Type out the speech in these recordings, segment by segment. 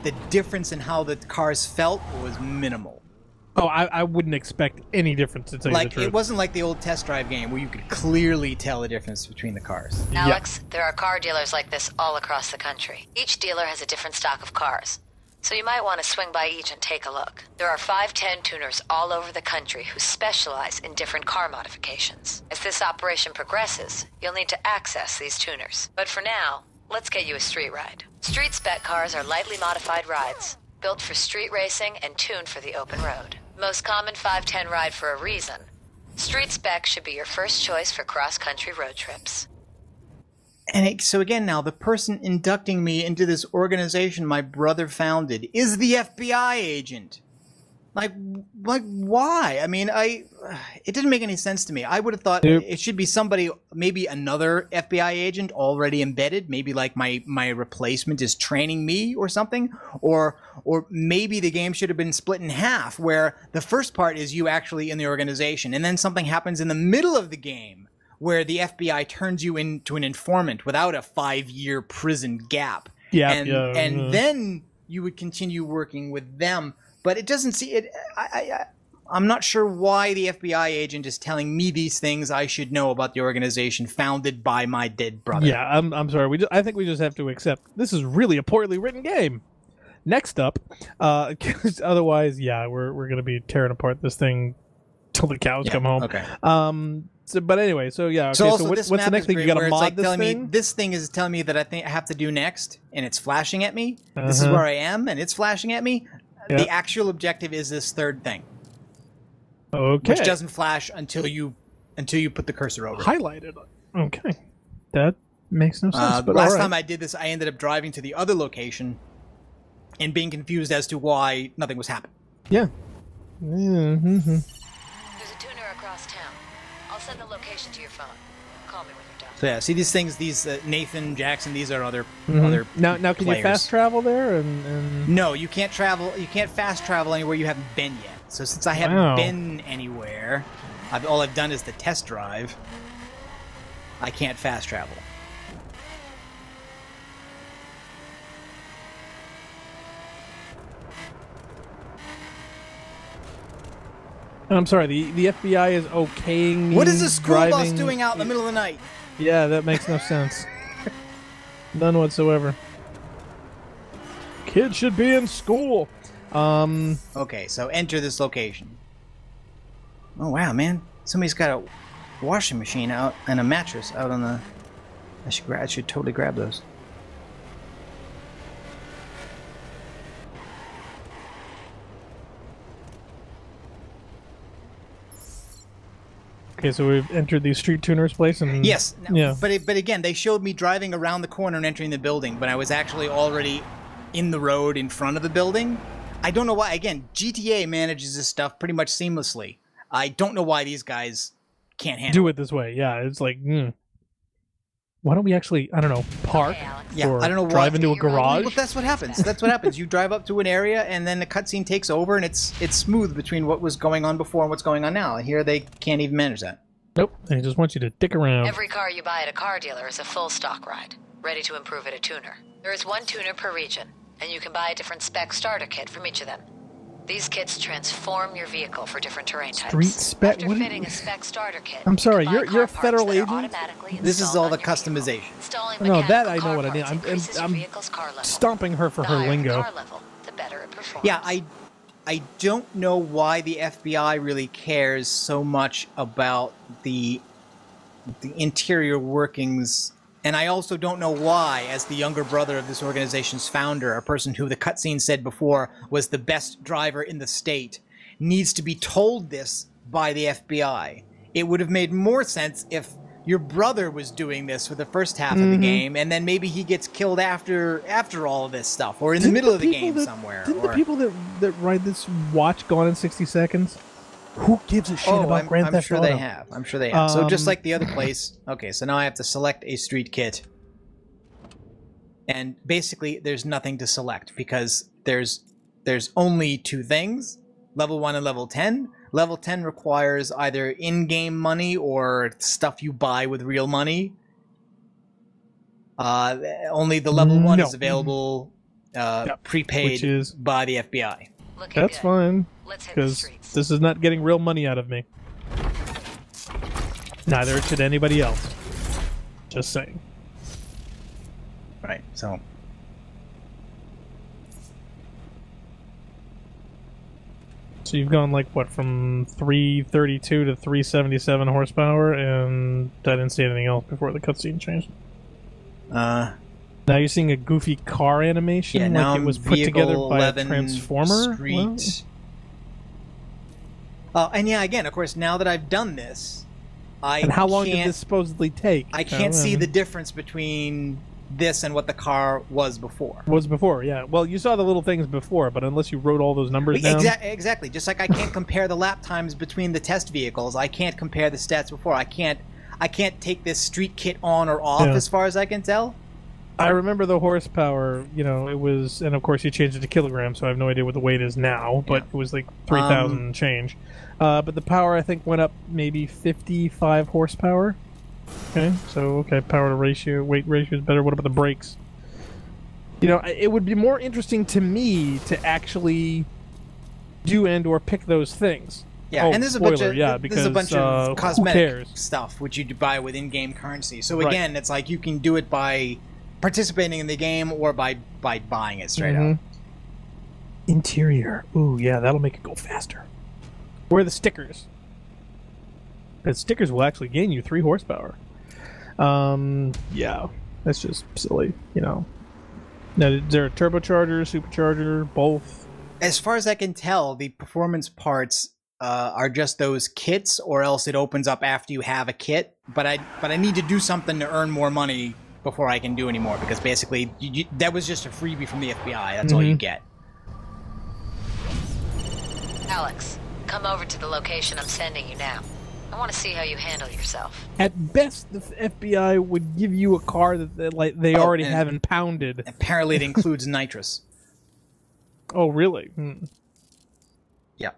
the difference in how the cars felt was minimal. Oh, I wouldn't expect any difference, to tell you the truth. It wasn't like the old test drive game where you could clearly tell the difference between the cars. Alex, there are car dealers like this all across the country. Each dealer has a different stock of cars, so you might want to swing by each and take a look. There are 510 tuners all over the country who specialize in different car modifications. As this operation progresses, you'll need to access these tuners. But for now, let's get you a street ride. Street spec cars are lightly modified rides, built for street racing and tuned for the open road. Most common 510 ride for a reason. Street spec should be your first choice for cross-country road trips. And so again, now the person inducting me into this organization my brother founded is the FBI agent. Like why? I mean, it didn't make any sense to me. I would have thought it should be somebody, maybe another FBI agent already embedded. Maybe like my replacement is training me or something. Or maybe the game should have been split in half, where the first part is you actually in the organization, and then something happens in the middle of the game where the FBI turns you into an informant without a 5-year prison gap. And then you would continue working with them. But it doesn't see it. I'm not sure why the FBI agent is telling me these things I should know about the organization founded by my dead brother. Yeah, I'm sorry. I think we just have to accept this is really a poorly written game. Next up, 'cause otherwise, yeah, we're gonna be tearing apart this thing till the cows come home. Okay. But anyway, so yeah. Okay, so what's the next thing? You got to mod this thing? This thing is telling me that I have to do next, and it's flashing at me. This is where I am, and it's flashing at me. Yep. The actual objective is this third thing. Okay. Which doesn't flash until you put the cursor over it. Highlighted. Okay. That makes no sense. But last time I did this, I ended up driving to the other location and being confused as to why nothing was happening. Yeah. There's a tuner across town. I'll send the location to your phone. Call me when you're done. So yeah, see these things, these Nathan, Jackson, these are other Now can players. you fast travel there? And No, you can't travel. You can't fast travel anywhere you haven't been yet. So since I haven't been anywhere, all I've done is the test drive. I can't fast travel. I'm sorry, the FBI is okaying. What is a school bus driving doing out in the middle of the night? Yeah, that makes no sense. None whatsoever. Kids should be in school. Okay, so enter this location. Oh wow, man! Somebody's got a washing machine out and a mattress out on the. I should totally grab those. Okay, so we've entered the street tuner's place, and yes, yeah. But again, they showed me driving around the corner and entering the building, but I was actually already in the road in front of the building. I don't know why. Again, GTA manages this stuff pretty much seamlessly. I don't know why these guys can't handle it this way. Yeah, it's like, why don't we actually, I don't know, park? Yeah, I don't know. Drive into a garage. Well, that's what happens. That's what happens. You drive up to an area, and then the cutscene takes over, and it's smooth between what was going on before and what's going on now. And here they can't even manage that. Nope. They just want you to dick around. Every car you buy at a car dealer is a full stock ride, ready to improve at a tuner. There is one tuner per region, and you can buy a different spec starter kit from each of them. These kits transform your vehicle for different terrain types. Street spec? After fitting a spec starter kit, I'm sorry, you're a federal agent? This is all the customization. No, that I know what I mean. I'm stomping her for her lingo. Yeah, I don't know why the FBI really cares so much about the interior workings. And I also don't know why, as the younger brother of this organization's founder, a person who the cutscene said before was the best driver in the state, needs to be told this by the FBI. It would have made more sense if your brother was doing this for the first half of the game, and then maybe he gets killed after all of this stuff, or in the middle of the game somewhere. Didn't the people that ride this watch Gone in 60 Seconds? Who gives a shit about Grand Theft Auto? I'm sure they have. So just like the other place. Okay, so now I have to select a street kit. And basically, there's nothing to select because there's only two things, level 1 and level 10. Level 10 requires either in-game money or stuff you buy with real money. Only the level 1 is available prepaid Which is- by the FBI. Looking That's good. fine, Let's hit the because streets. this is not getting real money out of me. Neither should anybody else. Just saying. Right. So So you've gone like what, from 332 to 377 horsepower, and I didn't see anything else before the cutscene changed. Now you're seeing a goofy car animation, yeah, now like it was put together by a 11 transformer. Street. And yeah, again, of course, now that I've done this, And how long did this supposedly take? I can't see the difference between this and what the car was before. Was before, yeah. Well, you saw the little things before, but unless you wrote all those numbers down... Exactly. Just like I can't compare the lap times between the test vehicles, I can't compare the stats before. I can't take this street kit on or off as far as I can tell. I remember the horsepower, you know, it was... And of course you changed it to kilograms, so I have no idea what the weight is now, but it was like 3,000 and change. But the power, I think, went up maybe 55 horsepower. Okay, so, power to ratio, weight ratio is better. What about the brakes? You know, it would be more interesting to me to actually do and or pick those things. Yeah, and there's a bunch of cosmetic cares? stuff which you buy with in-game currency. So again, it's like you can do it by participating in the game or by buying it straight up. Interior. Ooh, yeah, that'll make it go faster. Where are the stickers? The stickers will actually gain you 3 horsepower. Yeah, that's just silly, you know. Now, is there a turbocharger, supercharger, both? As far as I can tell, the performance parts are just those kits, or else it opens up after you have a kit. But I need to do something to earn more money before I can do any more, because basically that was just a freebie from the FBI. That's all you get. Alex, come over to the location I'm sending you now. I want to see how you handle yourself. At best, the FBI would give you a car that like they already have impounded. Apparently, it includes nitrous. Oh, really? Yeah.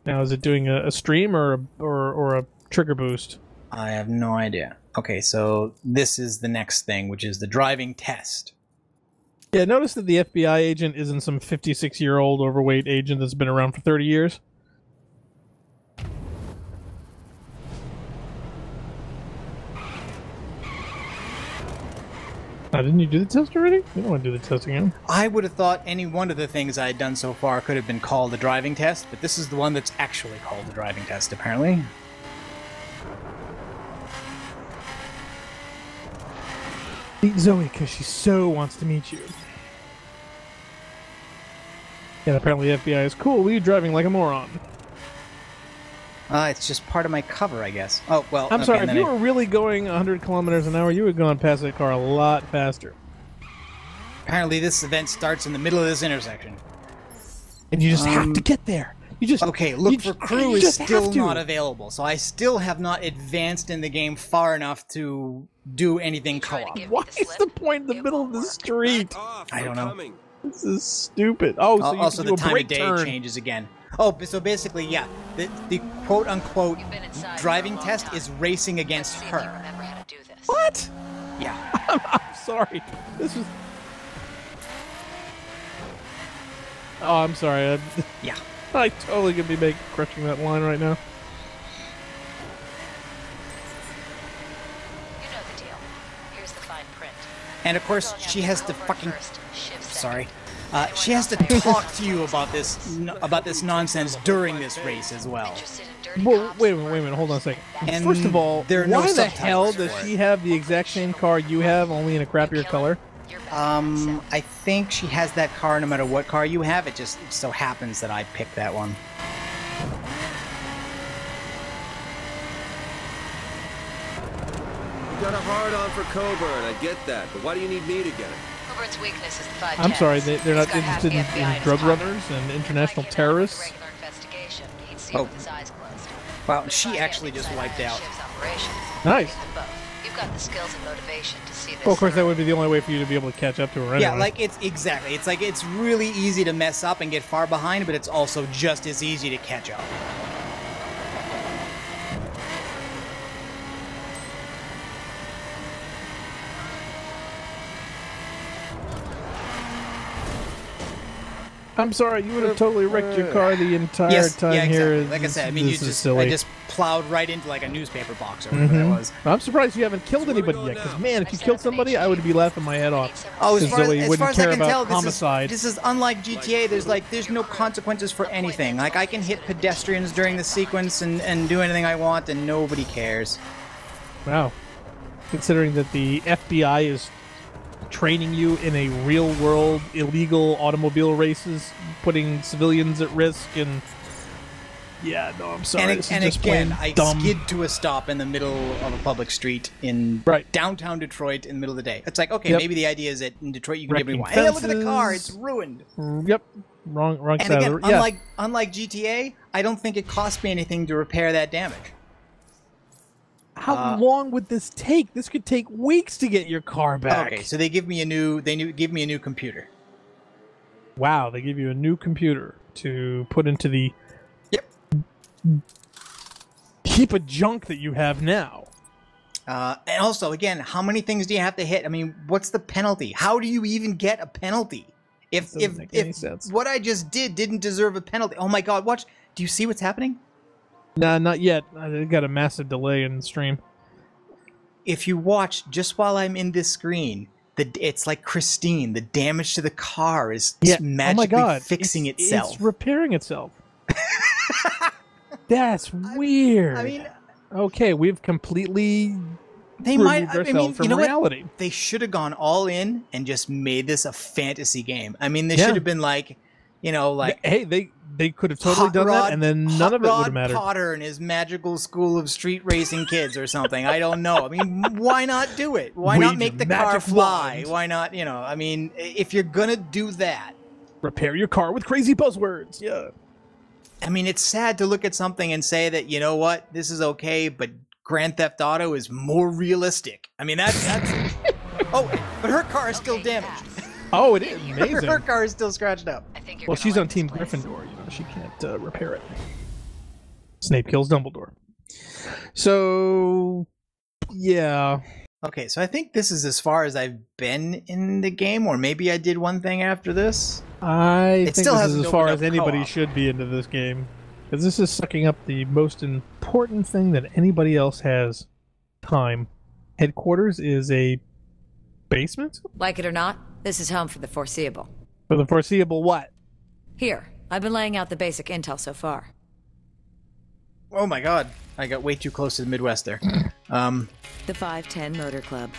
Now, is it doing a stream or a trigger boost? I have no idea. Okay, so this is the next thing, which is the driving test. Yeah, notice that the FBI agent isn't some 56-year-old overweight agent that's been around for 30 years. Didn't you do the test already? You don't want to do the test again. I would have thought any one of the things I had done so far could have been called a driving test, but this is the one that's actually called a driving test, apparently. Meet Zoe, because she so wants to meet you. And apparently the FBI is cool. Were you driving like a moron? It's just part of my cover, I guess. Oh, well, I'm sorry, if you were really going 100 kilometers an hour, you would have gone past that car a lot faster. Apparently this event starts in the middle of this intersection. And you just have to get there. You just Okay, look for crew is still not available, so I still have not advanced in the game far enough to do anything co-op. Why is the point in the middle of the street? I don't know. This is stupid. Oh, so you also can do the a time brake of day turn. changes again. Oh, so basically, yeah, the quote-unquote driving test is racing against her. Remember how to do this. What? Yeah. I'm sorry. This was... Oh, I'm sorry. Yeah. I totally could be crushing that line right now. You know the deal. Here's the fine print. And of course, she has to fucking... Sorry. She has to talk to you about this nonsense during this race as well. Well, wait a minute, hold on a second. And First of all, there are no why the hell subtitles does for she have the exact same car you have, only in a crappier color? I think she has that car no matter what car you have. It just so happens that I picked that one. You got a hard-on for Coburn, I get that, but why do you need me to get it? Coburn's weakness is the 5 I'm sorry, He's they're not got half the interested in FBI his drug pocket. runners and If international I came out with a terrorists? regular investigation, he'd see Oh. with his eyes closed. Well, But she if I actually get just inside wiped Iron out. Shift's operation, Nice. get them both. You've got the skills and motivation to see this. Well, of course, that through. would be the only way for you to be able to catch up to her anyway. Yeah, like it's exactly. It's like it's really easy to mess up and get far behind, but it's also just as easy to catch up. I'm sorry, you would have totally wrecked your car the entire Yes, time yeah, here. exactly. Like I said, I mean, This is I silly. just plowed right into like a newspaper box or whatever that was. I'm surprised you haven't killed anybody yet, because man, if you killed somebody, I would be laughing my head off. Oh, as Because far as, Zoe as, wouldn't far as I care can about tell, homicide. this is unlike GTA. There's no consequences for anything. Like, I can hit pedestrians during the sequence and do anything I want, and nobody cares. Wow. Considering that the FBI is training you in a real-world illegal automobile races, putting civilians at risk, and yeah, no, I'm sorry. This is And just again, plain I dumb. skid to a stop in the middle of a public street in downtown Detroit in the middle of the day. It's like, okay, maybe the idea is that in Detroit you can do whatever you want. Hey, look at the car; it's ruined. Yep, wrong And side again, of the yeah. unlike GTA, I don't think it cost me anything to repair that damage. How long would this take? This could take weeks to get your car back. Okay, so they give me a new computer. Wow, they give you a new computer to put into the heap of junk that you have now. And also, again, how many things do you have to hit? I mean, what's the penalty? How do you even get a penalty? If what I just didn't deserve a penalty. Oh my God, watch. Do you see what's happening? Nah, not yet. I got a massive delay in the stream. If you watch just while I'm in this screen, it's like Christine. The damage to the car is magically fixing itself. It's repairing itself. That's weird. I mean, okay, we've completely removed ourselves from reality. They should have gone all in and just made this a fantasy game. I mean, they should have been like, hey, they could have totally done that, and then none of it would have mattered. Potter and his magical school of street racing kids or something. I don't know. I mean, why not do it? Why not make the car fly? Why not, I mean, if you're gonna do that, repair your car with crazy buzzwords. Yeah. I mean, it's sad to look at something and say that, you know what, this is okay, but Grand Theft Auto is more realistic. I mean, that's oh, but her car is still damaged. Oh, it is amazing. Her car is still scratched up. Well, she's on Team Gryffindor. She can't repair it. Snape kills Dumbledore. So, yeah. Okay, so I think this is as far as I've been in the game, or maybe I did one thing after this. I think this is as far as anybody should be into this game. Because this is sucking up the most important thing that anybody else has. Time. Headquarters is a basement? Like it or not, this is home for the foreseeable. For the foreseeable what? Here, I've been laying out the basic intel so far. Oh my God, I got way too close to the Midwest there. The 510 Motor Club.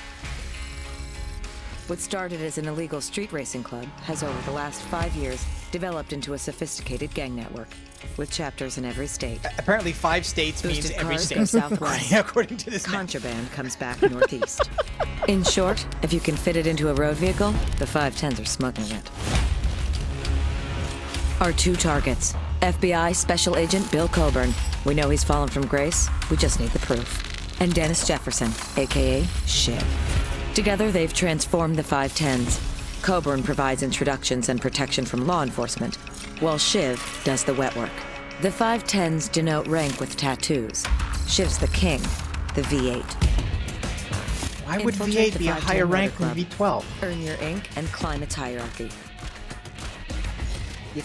What started as an illegal street racing club has over the last 5 years developed into a sophisticated gang network with chapters in every state. Apparently 5 states means Boosted every cars state. go southwest. According to this Contraband comes back northeast. In short, if you can fit it into a road vehicle, the 510s are smuggling it. Our 2 targets. FBI Special Agent Bill Coburn. We know he's fallen from grace. We just need the proof. And Dennis Jefferson, a.k.a. Shiv. Together, they've transformed the 510s. Coburn provides introductions and protection from law enforcement, while Shiv does the wet work. The 510s denote rank with tattoos. Shiv's the king, the V8. Why would V8 be a higher rank than V12? Earn your ink and climb its hierarchy.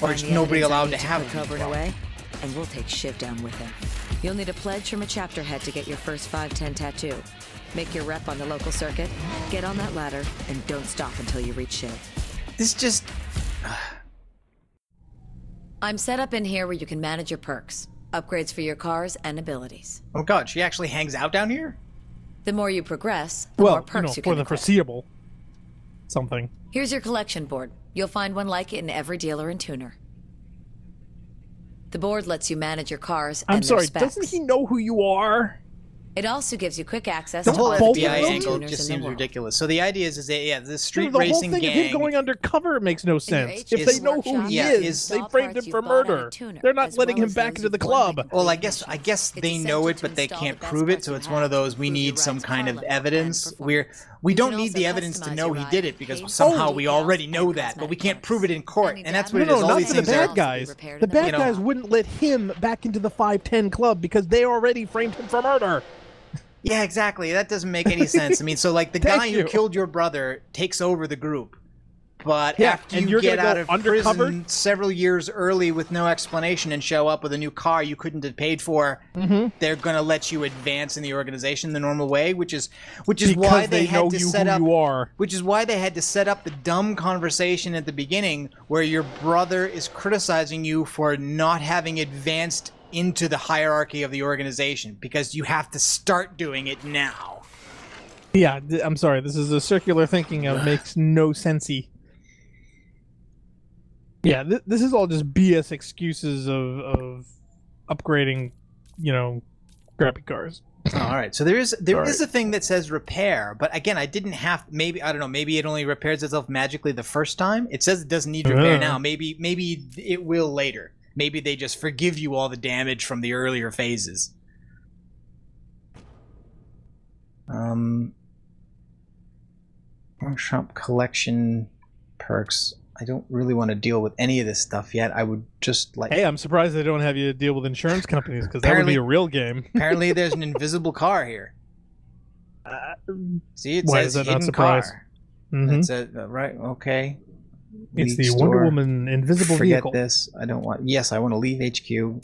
Or is nobody allowed to have Coburn away, and we'll take Shiv down with him. You'll need a pledge from a chapter head to get your first 510 tattoo. Make your rep on the local circuit, get on that ladder, and don't stop until you reach Shiv. This just... I'm set up in here where you can manage your perks, upgrades for your cars, and abilities. Oh God, she actually hangs out down here? The more you progress, the more perks you can for the equip. foreseeable something. Here's your collection board. You'll find one like it in every dealer and tuner. The board lets you manage your cars and I'm sorry, their specs. doesn't he know who you are? It also gives you quick access The to whole all the FBI dealers and angle tuners just in the seems world. ridiculous. So the idea is that, the street The racing whole thing gang... of him going undercover makes no sense. If is- they know who he Yeah, is, they framed him for murder. They're not letting him back into the club. Well, I guess they know it, but they can't prove it. So it's one of those, we need some kind of evidence. We don't need the evidence to know he did it because somehow we already know that, but we can't prove it in court, and that's what it is. All not these for the things are. bad guys. The bad guys wouldn't let him back into the 510 club because they already framed him for murder. Yeah, exactly. That doesn't make any sense. I mean, so like the guy who killed your brother takes over the group. But Yeah, after and you you're get gonna out go of undercover? prison several years early with no explanation and show up with a new car you couldn't have paid for, they're going to let you advance in the organization the normal way, which is why they had know to you set who up. you are. Which is why they had to set up the dumb conversation at the beginning where your brother is criticizing you for not having advanced into the hierarchy of the organization because you have to start doing it now. Yeah, I'm sorry. This is a circular thinking of makes no sensey. Yeah, this is all just BS excuses of upgrading, crappy cars. Oh, all right. So there is a thing that says repair, but again, I didn't have. Maybe I don't know. Maybe it only repairs itself magically the first time. It says it doesn't need repair now. Maybe it will later. Maybe they just forgive you all the damage from the earlier phases. Workshop collection perks. I don't really want to deal with any of this stuff yet. I would just like... Hey, I'm surprised they don't have you deal with insurance companies, because that would be a real game. Apparently there's an invisible car here. See, it says hidden car. That's it, right, okay. It's the Wonder Woman invisible vehicle. Forget this. I don't want... Yes, I want to leave HQ.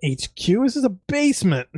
HQ? This is a basement.